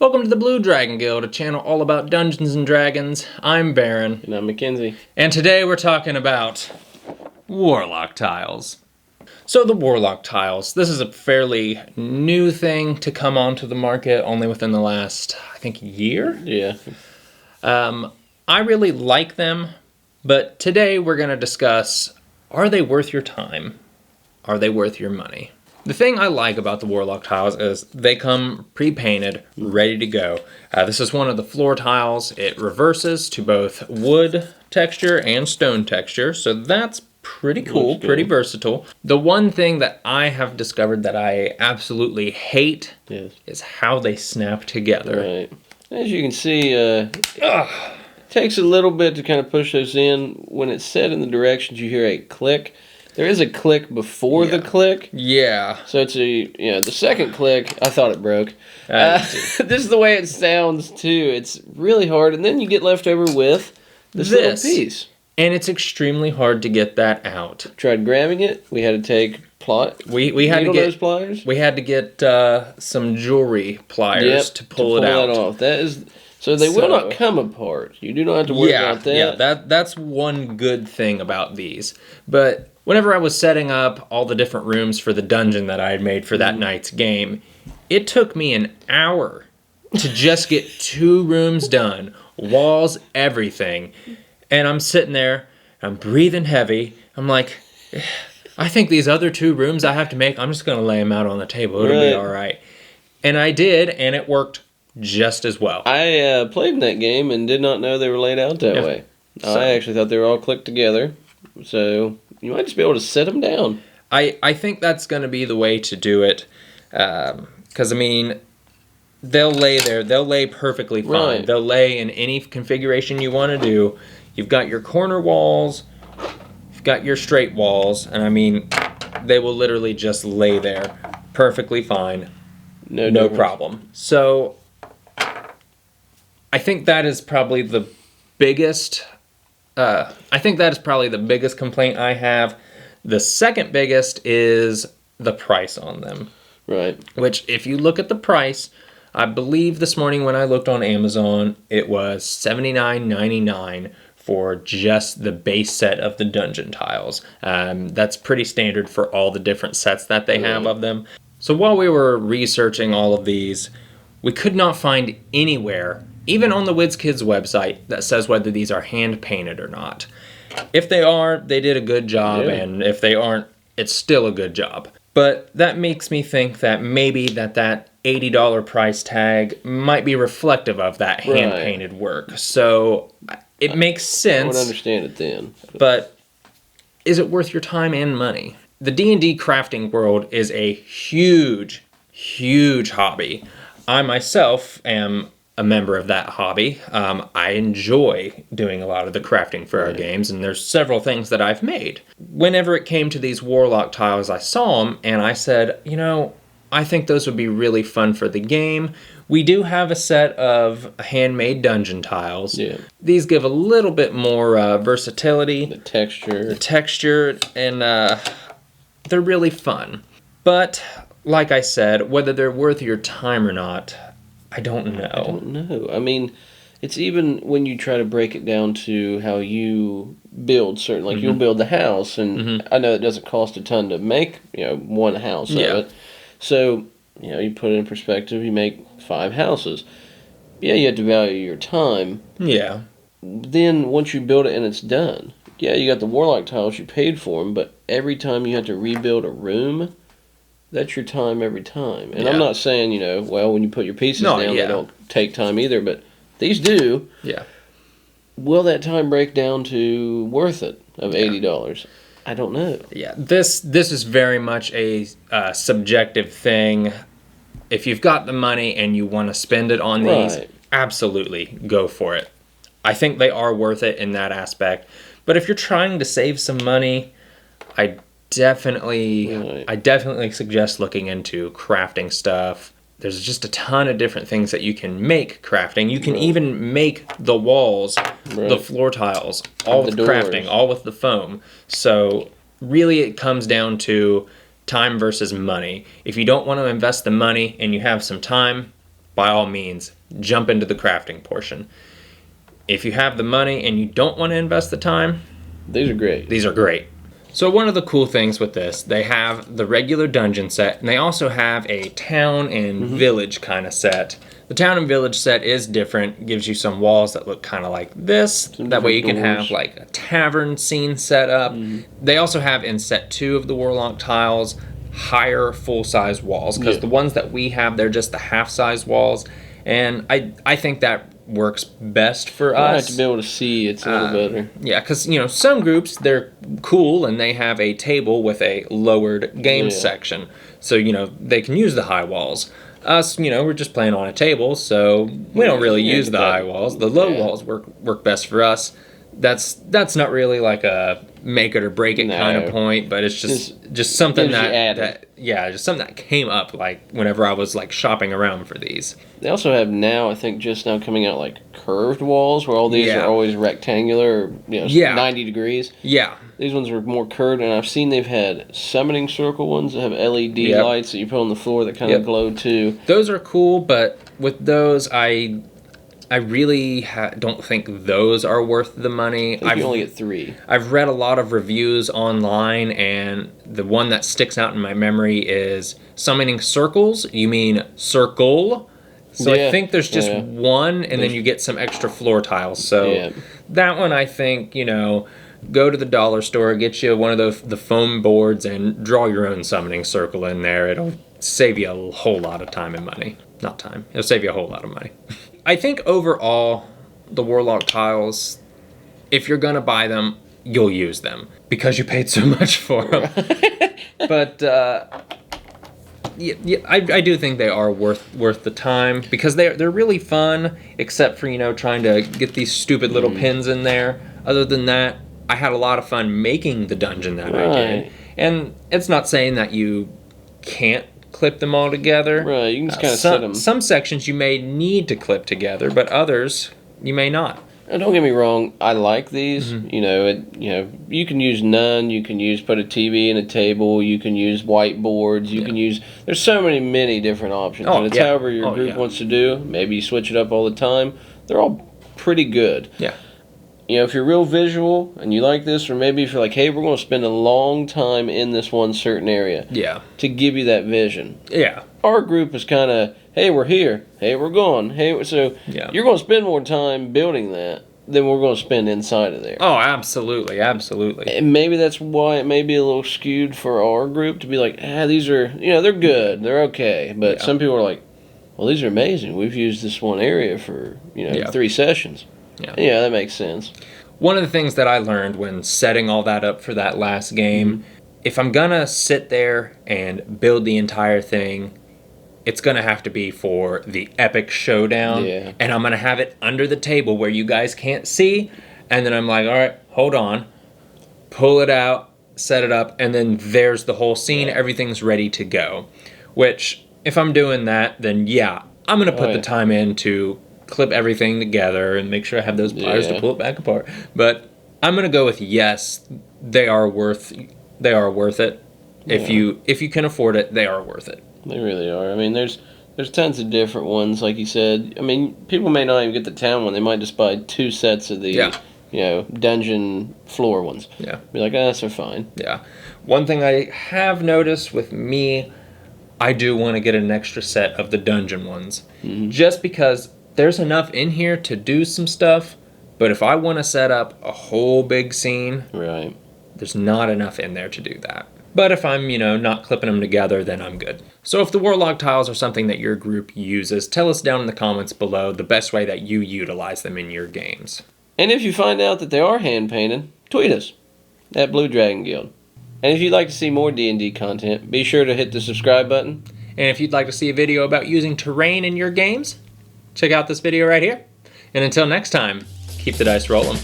Welcome to the Blue Dragon Guild, a channel all about Dungeons and Dragons. I'm Baron. And I'm Mackenzie. And today we're talking about Warlock Tiles. So the Warlock Tiles, this is a fairly new thing to come onto the market, only within the last, I think, year? Yeah. I really like them, but today we're going to discuss, are they worth your time? Are they worth your money? The thing I like about the Warlock Tiles is they come pre-painted, ready to go. This is one of the floor tiles. It reverses to both wood texture and stone texture, so that's pretty cool, pretty versatile. The one thing that I have discovered that I absolutely hate is how they snap together. Right. As you can see, it takes a little bit to kind of push those in. When it's set in the directions, you hear a click. There is a click before the click. Yeah. So it's the second click, I thought it broke. This is the way it sounds too. It's really hard, and then you get left over with this little piece. And it's extremely hard to get that out. Tried grabbing it. We had to take we had to get pliers. We had to get some jewelry pliers to pull it out. That off. That is so they will not come apart. You do not have to worry about that. Yeah, that's one good thing about these. But whenever I was setting up all the different rooms for the dungeon that I had made for that night's game, it took me an hour to just get 2 rooms done, walls, everything. And I'm sitting there, I'm breathing heavy. I'm like, I think these other 2 rooms I have to make, I'm just going to lay them out on the table. It'll be all right. And I did, and it worked just as well. I played in that game and did not know they were laid out that way. So, I actually thought they were all clicked together. So you might just be able to set them down. I think that's going to be the way to do it. Because, I mean, they'll lay there. They'll lay perfectly fine. Right. They'll lay in any configuration you want to do. You've got your corner walls. You've got your straight walls. And, I mean, they will literally just lay there perfectly fine. No problem. So I think that is probably the biggest... complaint I have. The second biggest is the price on them. Right. Which, if you look at the price, I believe this morning when I looked on Amazon, it was $79.99 for just the base set of the dungeon tiles. That's pretty standard for all the different sets that they have of them. So while we were researching all of these, we could not find anywhere, even on the WizKids website, that says whether these are hand-painted or not. If they are, they did a good job, and if they aren't, it's still a good job. But that makes me think that maybe that $80 price tag might be reflective of that hand-painted work. So it makes sense. I would understand it then. But is it worth your time and money? The D&D crafting world is a huge, huge hobby. I myself am a member of that hobby. I enjoy doing a lot of the crafting for our games, and there's several things that I've made. Whenever it came to these Warlock tiles, I saw them, and I said, I think those would be really fun for the game. We do have a set of handmade dungeon tiles. Yeah. These give a little bit more versatility. The texture, and they're really fun. But, like I said, whether they're worth your time or not, I don't know. I mean, it's even when you try to break it down to how you build certain, like you'll build the house, and I know it doesn't cost a ton to make, one house of it. So, you put it in perspective, you make 5 houses. Yeah, you have to value your time. Yeah. Then once you build it and it's done, you got the Warlock tiles, you paid for them, but every time you have to rebuild a room, that's your time every time. And I'm not saying, when you put your pieces down, they don't take time either, but these do. Yeah. Will that time break down to worth it of $80? I don't know. Yeah, this is very much a subjective thing. If you've got the money and you want to spend it on these, absolutely go for it. I think they are worth it in that aspect. But if you're trying to save some money, I definitely suggest looking into crafting stuff. There's just a ton of different things that you can make crafting. You can even make the walls, the floor tiles, all with crafting, all with the foam. So really it comes down to time versus money. If you don't want to invest the money and you have some time, by all means, jump into the crafting portion. If you have the money and you don't want to invest the time, these are great. These are great. So one of the cool things with this, they have the regular dungeon set, and they also have a town and village kind of set. The town and village set is different, gives you some walls that look kind of like this. That way you can have like a tavern scene set up. They also have in set 2 of the Warlock Tiles higher full-size walls, because the ones that we have, they're just the half-size walls, and I think that works best for us. To be able to see, it's a little better. Yeah, because some groups, they're cool and they have a table with a lowered game section, so they can use the high walls. Us, we're just playing on a table, so we don't really use the high walls. The low walls work best for us. That's not really like a make it or break it kind of point, but it's just something just something that came up like whenever I was like shopping around for these. They also have now, I think, just now coming out like curved walls where all these are always rectangular, 90 degrees. Yeah. These ones are more curved, and I've seen they've had summoning circle ones that have LED lights that you put on the floor that kind of glow too. Those are cool, but with those, I really don't think those are worth the money. You only get 3. I've read a lot of reviews online, and the one that sticks out in my memory is summoning circles. You mean circle? So I think there's just one, and then you get some extra floor tiles. So that one, I think, go to the dollar store, get you one of the foam boards, and draw your own summoning circle in there. It'll save you a whole lot of time and money. Not time. It'll save you a whole lot of money. I think overall, the Warlock Tiles, if you're going to buy them, you'll use them because you paid so much for them. But I do think they are worth the time because they're really fun, except for, trying to get these stupid little pins in there. Other than that, I had a lot of fun making the dungeon that I did. And it's not saying that you can't clip them all together. Right, you can just kind of set them. Some sections you may need to clip together, but others you may not. Now, don't get me wrong, I like these. You can use none. You can put a TV in a table. You can use whiteboards. You can use. There's so many different options, and it's however your group wants to do. Maybe you switch it up all the time. They're all pretty good. Yeah. If you're real visual and you like this, or maybe if you're like, hey, we're going to spend a long time in this one certain area. Yeah. To give you that vision. Yeah. Our group is kind of, hey, we're here. Hey, we're gone. Hey, so you're going to spend more time building that than we're going to spend inside of there. Oh, absolutely. Absolutely. And maybe that's why it may be a little skewed for our group to be like, these are, they're good. They're okay. But some people are like, well, these are amazing. We've used this one area for, 3 sessions. Yeah, that makes sense. One of the things that I learned when setting all that up for that last game, if I'm going to sit there and build the entire thing, it's going to have to be for the epic showdown. Yeah. And I'm going to have it under the table where you guys can't see. And then I'm like, all right, hold on. Pull it out, set it up, and then there's the whole scene. Everything's ready to go. Which, if I'm doing that, then I'm going to put the time in to clip everything together and make sure I have those pliers to pull it back apart. But I'm gonna go with yes, they are worth it. If you can afford it, they are worth it. They really are. I mean, there's tons of different ones, like you said. I mean, people may not even get the town one. They might just buy 2 sets of the dungeon floor ones. Yeah. Be like, they're fine. Yeah. One thing I have noticed with me, I do want to get an extra set of the dungeon ones. Just because there's enough in here to do some stuff, but if I want to set up a whole big scene, there's not enough in there to do that. But if I'm, not clipping them together, then I'm good. So if the Warlock Tiles are something that your group uses, tell us down in the comments below the best way that you utilize them in your games. And if you find out that they are hand-painted, tweet us at Blue Dragon Guild. And if you'd like to see more D&D content, be sure to hit the subscribe button. And if you'd like to see a video about using terrain in your games, check out this video right here. And until next time, keep the dice rolling.